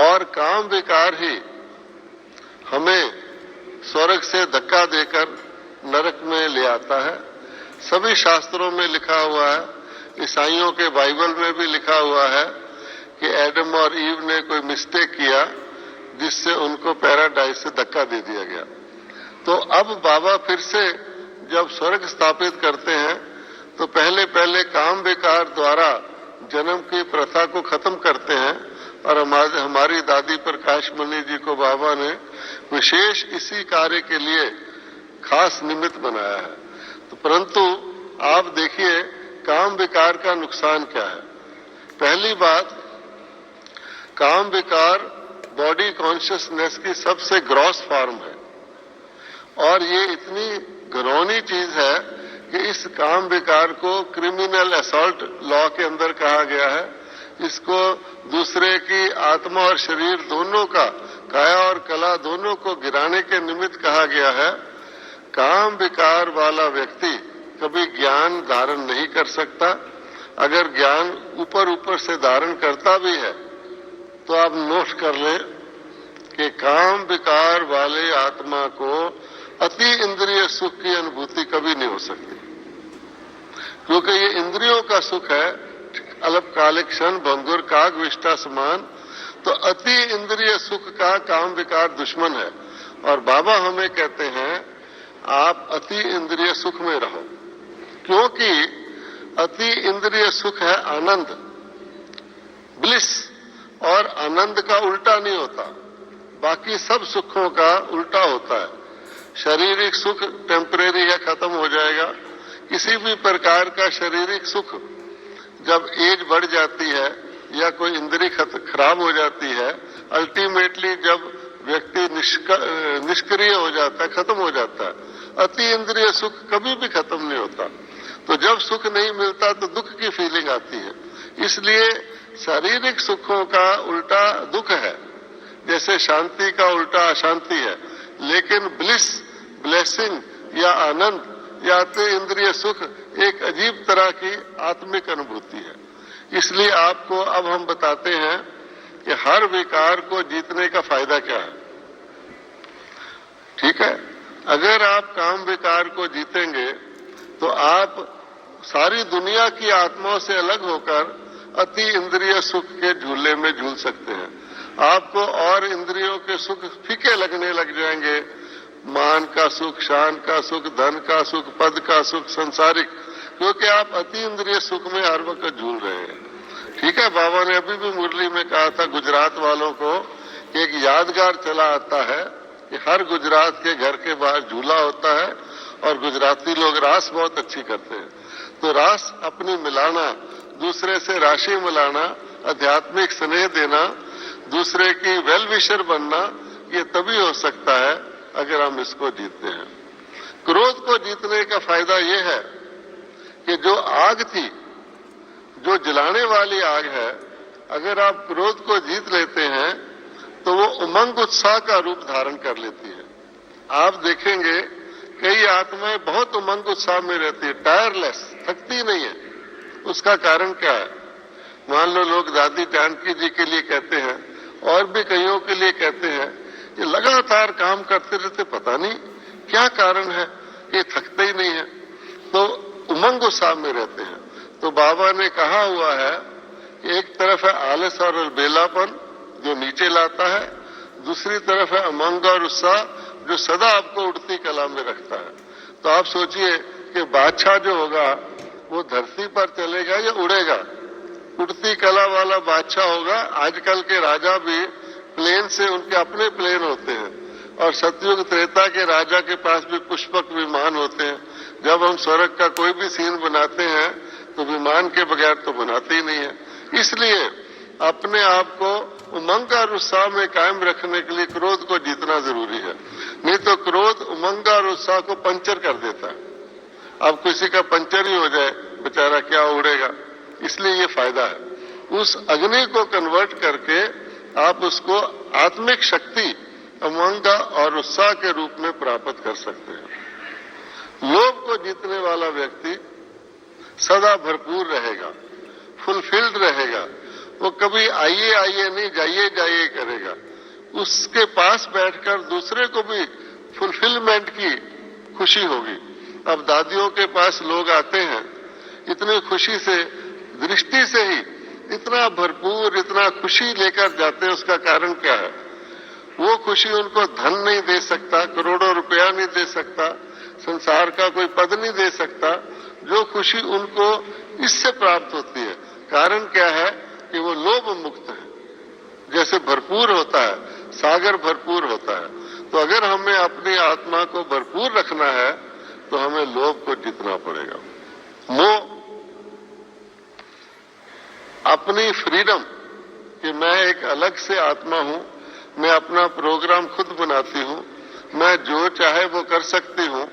और काम विकार ही हमें स्वर्ग से धक्का देकर नरक में ले आता है। सभी शास्त्रों में लिखा हुआ है, ईसाइयों के बाइबल में भी लिखा हुआ है कि एडम और ईव ने कोई मिस्टेक किया जिससे उनको पैराडाइज से धक्का दे दिया गया। तो अब बाबा फिर से जब स्वर्ग स्थापित करते हैं तो पहले पहले काम विकार द्वारा जन्म की प्रथा को खत्म करते हैं और हमारी दादी प्रकाश मणि जी को बाबा ने विशेष इसी कार्य के लिए खास निमित्त बनाया है। तो परंतु आप देखिए काम विकार का नुकसान क्या है। पहली बात, काम विकार बॉडी कॉन्शियसनेस की सबसे ग्रॉस फॉर्म है और ये इतनी घिनौनी चीज है कि इस काम विकार को क्रिमिनल असॉल्ट लॉ के अंदर कहा गया है। इसको दूसरे की आत्मा और शरीर दोनों का, काया और कला दोनों को गिराने के निमित्त कहा गया है। काम विकार वाला व्यक्ति कभी ज्ञान धारण नहीं कर सकता। अगर ज्ञान ऊपर ऊपर से धारण करता भी है तो आप नोट कर लें कि काम विकार वाले आत्मा को अति इंद्रिय सुख की अनुभूति कभी नहीं हो सकती, क्योंकि ये इंद्रियों का सुख है, अल्पकालिक क्षण भंगुर काग विष्टा समान। तो अति इंद्रिय सुख का काम विकार दुश्मन है और बाबा हमें कहते हैं आप अति इंद्रिय सुख में रहो, क्योंकि अति इंद्रिय सुख है आनंद, ब्लिस, और आनंद का उल्टा नहीं होता, बाकी सब सुखों का उल्टा होता है। शारीरिक सुख टेम्परेरी है, खत्म हो जाएगा। किसी भी प्रकार का शारीरिक सुख जब एज बढ़ जाती है या कोई इंद्री खराब हो जाती है, अल्टीमेटली जब व्यक्ति निष्क्रिय हो जाता है, खत्म हो जाता है। अति इंद्रिय सुख कभी भी खत्म नहीं होता। तो जब सुख नहीं मिलता तो दुख की फीलिंग आती है। इसलिए शारीरिक सुखों का उल्टा दुख है, जैसे शांति का उल्टा अशांति है। लेकिन ब्लिस, ब्लेसिंग या आनंद या अति इंद्रिय सुख एक अजीब तरह की आत्मिक अनुभूति है। इसलिए आपको अब हम बताते हैं कि हर विकार को जीतने का फायदा क्या है। ठीक है, अगर आप काम विकार को जीतेंगे तो आप सारी दुनिया की आत्माओं से अलग होकर अति इंद्रिय सुख के झूले में झूल सकते हैं। आपको और इंद्रियों के सुख फीके लगने लग जाएंगे, मान का सुख, शान का सुख, धन का सुख, पद का सुख, संसारिक, क्योंकि आप अति इंद्रिय सुख में हर वक्त झूल रहे हैं। ठीक है, बाबा ने अभी भी मुरली में कहा था गुजरात वालों को कि एक यादगार चला आता है कि हर गुजरात के घर के बाहर झूला होता है और गुजराती लोग रास बहुत अच्छी करते हैं। तो रास अपनी मिलाना, दूसरे से राशि मिलाना, आध्यात्मिक स्नेह देना, दूसरे की वेल विशर बनना, ये तभी हो सकता है अगर हम इसको जीतते हैं। क्रोध को जीतने का फायदा ये है कि जो आग थी, जो जलाने वाली आग है, अगर आप क्रोध को जीत लेते हैं तो वो उमंग उत्साह का रूप धारण कर लेती है। आप देखेंगे कई आत्माएं बहुत उमंग उत्साह में रहती है, टायरलेस, थकती नहीं है। उसका कारण क्या है? मान लो लोग दादी जानकी जी के लिए कहते हैं और भी कईयों के लिए कहते हैं कि लगातार काम करते रहते, पता नहीं क्या कारण है, ये थकते ही नहीं है, तो उमंग उत्साह में रहते हैं। तो बाबा ने कहा हुआ है कि एक तरफ है आलस और बेलापन जो नीचे लाता है, दूसरी तरफ है उमंग और उत्साह जो सदा आपको उड़ती कला में रखता है। तो आप सोचिए कि बादशाह जो होगा वो धरती पर चलेगा या उड़ेगा? उड़ती कला वाला बादशाह होगा। आजकल के राजा भी प्लेन से, उनके अपने प्लेन होते हैं और सतयुग त्रेता के राजा के पास भी पुष्पक विमान होते हैं। जब हम स्वर्ग का कोई भी सीन बनाते हैं तो विमान के बगैर तो बनाते ही नहीं है। इसलिए अपने आप को उमंग और उत्साह में कायम रखने के लिए क्रोध को जीतना जरूरी है, नहीं तो क्रोध उमंग और उत्साह को पंचर कर देता है। अब किसी का पंचर ही हो जाए बेचारा, क्या उड़ेगा? इसलिए ये फायदा है। उस अग्नि को कन्वर्ट करके आप उसको आत्मिक शक्ति उमंग और उत्साह के रूप में प्राप्त कर सकते हैं। लोभ को जीतने वाला व्यक्ति सदा भरपूर रहेगा, फुलफिल्ड रहेगा वो कभी आइए आइए नहीं, जाइए जाइए करेगा। उसके पास बैठकर दूसरे को भी फुलफिलमेंट की खुशी होगी। अब दादियों के पास लोग आते हैं, इतनी खुशी से, दृष्टि से ही इतना भरपूर, इतना खुशी लेकर जाते हैं। उसका कारण क्या है? वो खुशी उनको धन नहीं दे सकता, करोड़ों रुपया नहीं दे सकता, संसार का कोई पद नहीं दे सकता। जो खुशी उनको इससे प्राप्त होती है, कारण क्या है कि वो लोभ मुक्त है। जैसे भरपूर होता है, सागर भरपूर होता है। तो अगर हमें अपनी आत्मा को भरपूर रखना है तो हमें लोभ को जीतना पड़ेगा। मोह, अपनी फ्रीडम कि मैं एक अलग से आत्मा हूं, मैं अपना प्रोग्राम खुद बनाती हूं, मैं जो चाहे वो कर सकती हूं,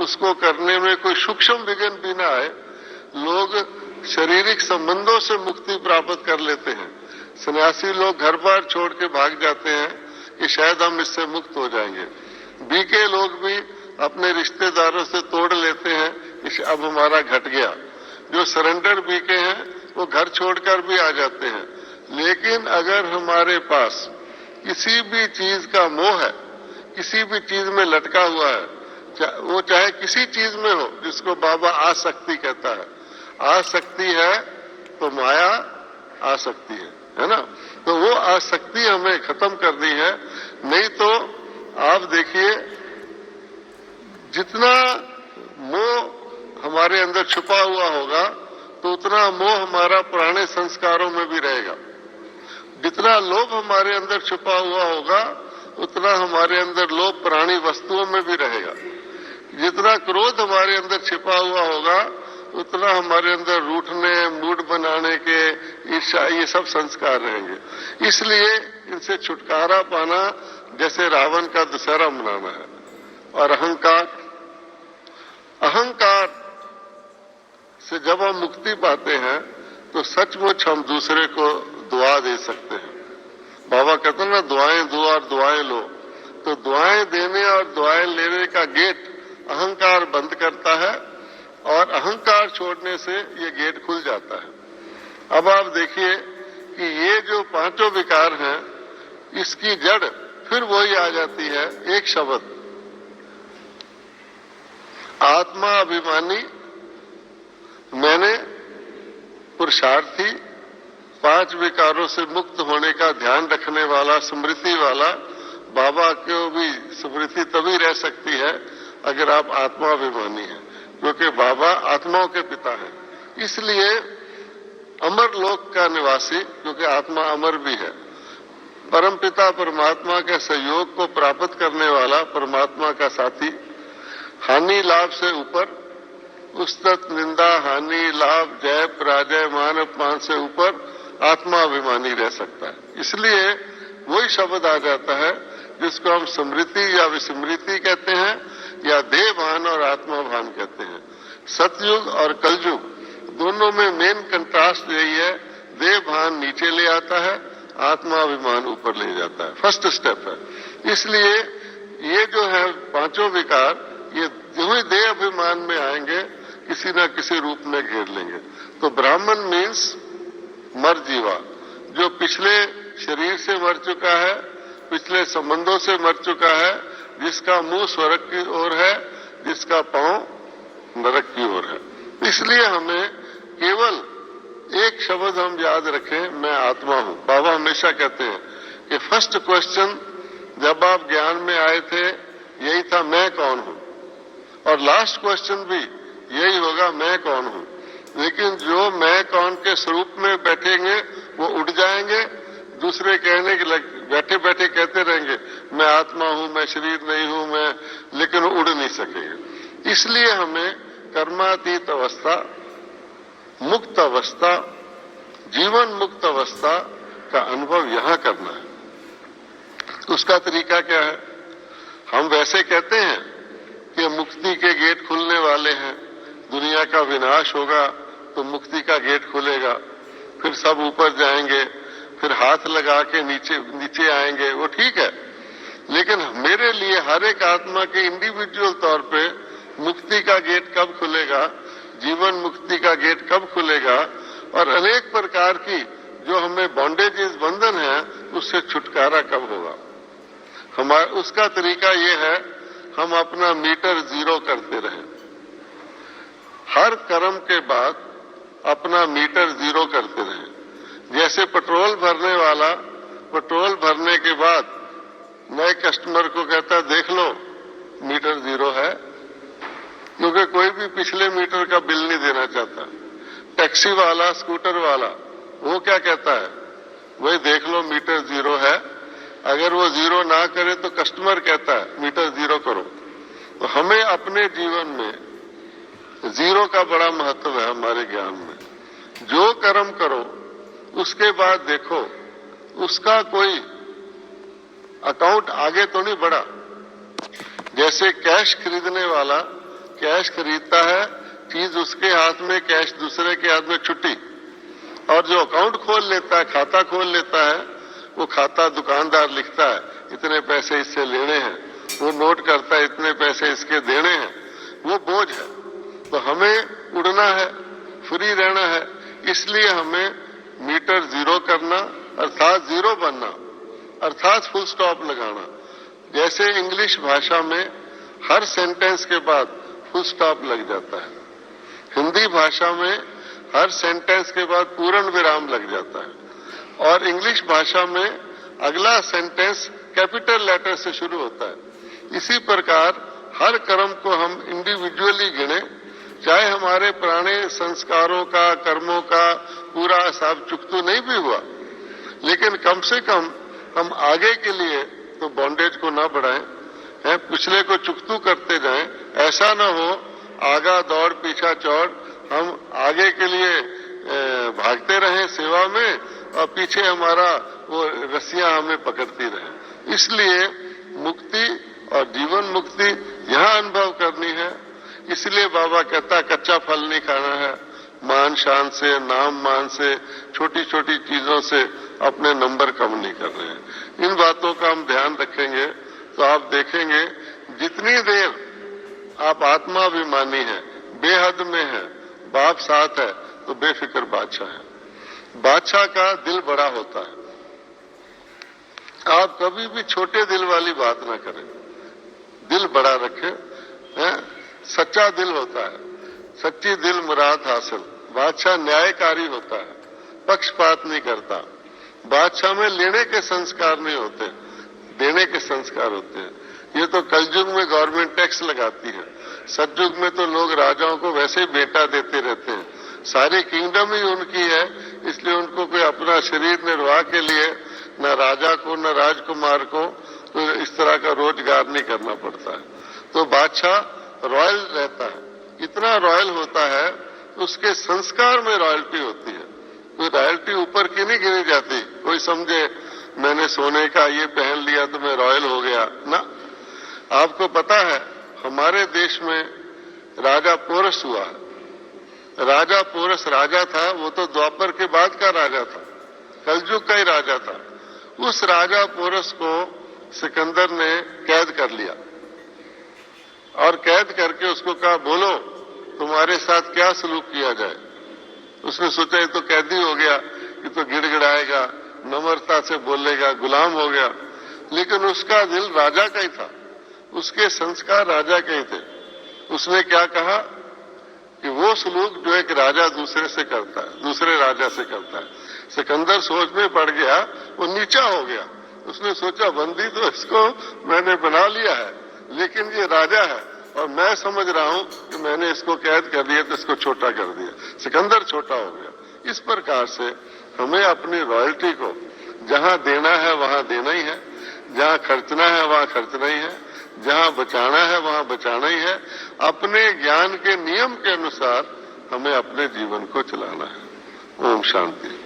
उसको करने में कोई सूक्ष्म विघ्न भी ना आए। लोग शारीरिक संबंधों से मुक्ति प्राप्त कर लेते हैं। सन्यासी लोग घर बार छोड़ के भाग जाते हैं कि शायद हम इससे मुक्त हो जाएंगे। बीके लोग भी अपने रिश्तेदारों से तोड़ लेते हैं कि अब हमारा घट गया। जो सरेंडर बीके हैं वो घर छोड़कर भी आ जाते हैं। लेकिन अगर हमारे पास किसी भी चीज का मोह है, किसी भी चीज में लटका हुआ है, वो चाहे किसी चीज में हो, जिसको बाबा आसक्ति कहता है। आसक्ति है तो माया आसक्ति है ना? तो वो आसक्ति हमें खत्म करनी है। नहीं तो आप देखिए, जितना मोह हमारे अंदर छुपा हुआ होगा तो उतना मोह हमारा पुराने संस्कारों में भी रहेगा। जितना लोभ हमारे अंदर छुपा हुआ होगा उतना हमारे अंदर लोभ पुरानी वस्तुओं में भी रहेगा। जितना क्रोध हमारे अंदर छिपा हुआ होगा उतना हमारे अंदर रूठने, मूड बनाने के, ईर्ष्या, ये सब संस्कार रहेंगे। इसलिए इनसे छुटकारा पाना जैसे रावण का दशहरा मनाना है। और अहंकार से जब हम मुक्ति पाते हैं तो सचमुच हम दूसरे को दुआ दे सकते हैं। बाबा कहते हैं ना, दुआएं दो और दुआएं लो। तो दुआएं देने और दुआएं लेने का गेट अहंकार बंद करता है और अहंकार छोड़ने से ये गेट खुल जाता है। अब आप देखिए कि ये जो पांचों विकार हैं, इसकी जड़ फिर वही आ जाती है, एक शब्द, आत्मा अभिमानी, मैंने, पुरुषार्थी, पांच विकारों से मुक्त होने का ध्यान रखने वाला, स्मृति वाला। बाबा को भी स्मृति तभी रह सकती है अगर आप आत्माभिमानी हैं, क्योंकि बाबा आत्माओं के पिता हैं। इसलिए अमर लोक का निवासी, क्योंकि आत्मा अमर भी है, परमपिता परमात्मा के सहयोग को प्राप्त करने वाला, परमात्मा का साथी, हानि लाभ से ऊपर, उस्तत निंदा हानि लाभ जय पराजय मान अपमान से ऊपर आत्माभिमानी रह सकता है। इसलिए वही शब्द आ जाता है जिसको हम स्मृति या विस्मृति कहते हैं, या देह भान और आत्मा भान कहते हैं। सतयुग और कलयुग दोनों में मेन कंट्रास्ट यही है, देह भान नीचे ले आता है, आत्माभिमान ऊपर ले जाता है। फर्स्ट स्टेप है। इसलिए ये जो है पांचों विकार, ये जो ही देह अभिमान में आएंगे किसी न किसी रूप में घेर लेंगे। तो ब्राह्मण मीन्स मर जीवा, जो पिछले शरीर से मर चुका है, पिछले संबंधों से मर चुका है, जिसका मुंह स्वर्ग की ओर है, जिसका पांव नरक की ओर है। इसलिए हमें केवल एक शब्द हम याद रखें, मैं आत्मा हूं। बाबा हमेशा कहते हैं कि फर्स्ट क्वेश्चन जब आप ज्ञान में आए थे यही था, मैं कौन हूं, और लास्ट क्वेश्चन भी यही होगा, मैं कौन हूं। लेकिन जो मैं कौन के स्वरूप में बैठेंगे वो उड़ जाएंगे, दूसरे कहने के बैठे बैठे कहते रहेंगे मैं आत्मा हूं, मैं शरीर नहीं हूं, मैं, लेकिन उड़ नहीं सकेंगे। इसलिए हमें कर्मातीत अवस्था, मुक्त अवस्था, जीवन मुक्त अवस्था का अनुभव यहां करना है। उसका तरीका क्या है? हम वैसे कहते हैं कि मुक्ति के गेट खुलने वाले हैं, दुनिया का विनाश होगा तो मुक्ति का गेट खुलेगा, फिर सब ऊपर जाएंगे, फिर हाथ लगा के नीचे आएंगे, वो ठीक है। लेकिन मेरे लिए हर एक आत्मा के इंडिविजुअल तौर पे मुक्ति का गेट कब खुलेगा, जीवन मुक्ति का गेट कब खुलेगा, और अनेक प्रकार की जो हमें बॉन्डेजेस बंधन है उससे छुटकारा कब होगा। हमारा उसका तरीका ये है, हम अपना मीटर जीरो करते रहें। हर कर्म के बाद अपना मीटर जीरो करते रहें। जैसे पेट्रोल भरने वाला पेट्रोल भरने के बाद नए कस्टमर को कहता है देख लो मीटर जीरो है, क्योंकि कोई भी पिछले मीटर का बिल नहीं देना चाहता। टैक्सी वाला, स्कूटर वाला, वो क्या कहता है, वही देख लो मीटर जीरो है। अगर वो जीरो ना करे तो कस्टमर कहता है मीटर जीरो करो। तो हमें अपने जीवन में जीरो का बड़ा महत्व है। हमारे ज्ञान में जो कर्म करो उसके बाद देखो उसका कोई अकाउंट आगे तो नहीं बढ़ा। जैसे कैश खरीदने वाला कैश खरीदता है, चीज उसके हाथ में, कैश दूसरे के हाथ में छुट्टी। और जो अकाउंट खोल लेता है, खाता खोल लेता है, वो खाता दुकानदार लिखता है इतने पैसे इससे लेने हैं, वो नोट करता है इतने पैसे इसके देने हैं, वो बोझ है। तो हमें उड़ना है, फ्री रहना है, इसलिए हमें मीटर जीरो करना अर्थात जीरो बनना, अर्थात फुल स्टॉप लगाना। जैसे इंग्लिश भाषा में हर सेंटेंस के बाद फुल स्टॉप लग जाता है, हिंदी भाषा में हर सेंटेंस के बाद पूर्ण विराम लग जाता है, और इंग्लिश भाषा में अगला सेंटेंस कैपिटल लेटर से शुरू होता है। इसी प्रकार हर कर्म को हम इंडिविजुअली गिने, चाहे हमारे पुराने संस्कारों का, कर्मों का पूरा हिसाब चुकतू नहीं भी हुआ, लेकिन कम से कम हम आगे के लिए तो बॉन्डेज को ना बढ़ाएं, हैं, पिछले को चुकतू करते जाएं। ऐसा ना हो आगा दौड़ पीछा चौड़, हम आगे के लिए भागते रहें सेवा में और पीछे हमारा वो रस्सियां हमें पकड़ती रहें। इसलिए मुक्ति और जीवन मुक्ति यहां अनुभव करनी है। इसलिए बाबा कहता कच्चा फल नहीं खाना है, मान शान से, नाम मान से, छोटी छोटी चीजों से अपने नंबर कम नहीं कर रहे हैं। इन बातों का हम ध्यान रखेंगे तो आप देखेंगे जितनी देर आप आत्माभिमानी हैं, बेहद में है, बाप साथ है, तो बेफिक्र बादशाह है। बादशाह का दिल बड़ा होता है। आप कभी भी छोटे दिल वाली बात ना करें, दिल बड़ा रखें, हैं? सच्चा दिल होता है, सच्ची दिल मुराद हासिल। बादशाह न्यायकारी होता है, पक्षपात नहीं करता। बादशाह में लेने के संस्कार नहीं होते, देने के संस्कार होते हैं। ये तो कलयुग में गवर्नमेंट टैक्स लगाती है, सतयुग में तो लोग राजाओं को वैसे ही बेटा देते रहते हैं। सारी किंगडम ही उनकी है, इसलिए उनको कोई अपना शरीर निर्वाह के लिए न राजा को न राजकुमार को तो इस तरह का रोजगार नहीं करना पड़ता है। तो बादशाह रॉयल रहता है, इतना रॉयल होता है, उसके संस्कार में रॉयल्टी होती है। कोई रॉयल्टी ऊपर की नहीं गिनी जाती। कोई समझे मैंने सोने का ये पहन लिया तो मैं रॉयल हो गया ना। आपको पता है हमारे देश में राजा पोरस हुआ है। राजा पोरस राजा था, वो तो द्वापर के बाद का राजा था, कलयुग का ही राजा था। उस राजा पोरस को सिकंदर ने कैद कर लिया और कैद करके उसको कहा बोलो तुम्हारे साथ क्या सलूक किया जाए। उसने सोचा ये तो कैदी हो गया, ये तो गिड़गिड़ाएगा, नम्रता से बोलेगा, गुलाम हो गया। लेकिन उसका दिल राजा का ही था, उसके संस्कार राजा के ही थे। उसने क्या कहा कि वो सलूक जो एक राजा दूसरे से करता है, दूसरे राजा से करता है। सिकंदर सोच में पड़ गया, वो नीचा हो गया। उसने सोचा बंदी तो इसको मैंने बना लिया है, लेकिन ये राजा है और मैं समझ रहा हूं कि मैंने इसको कैद कर दिया तो इसको छोटा कर दिया। सिकंदर छोटा हो गया। इस प्रकार से हमें अपनी रॉयल्टी को जहां देना है वहां देना ही है, जहां खर्चना है वहां खर्चना ही है, जहां बचाना है वहां बचाना ही है। अपने ज्ञान के नियम के अनुसार हमें अपने जीवन को चलाना है। ओम शांति।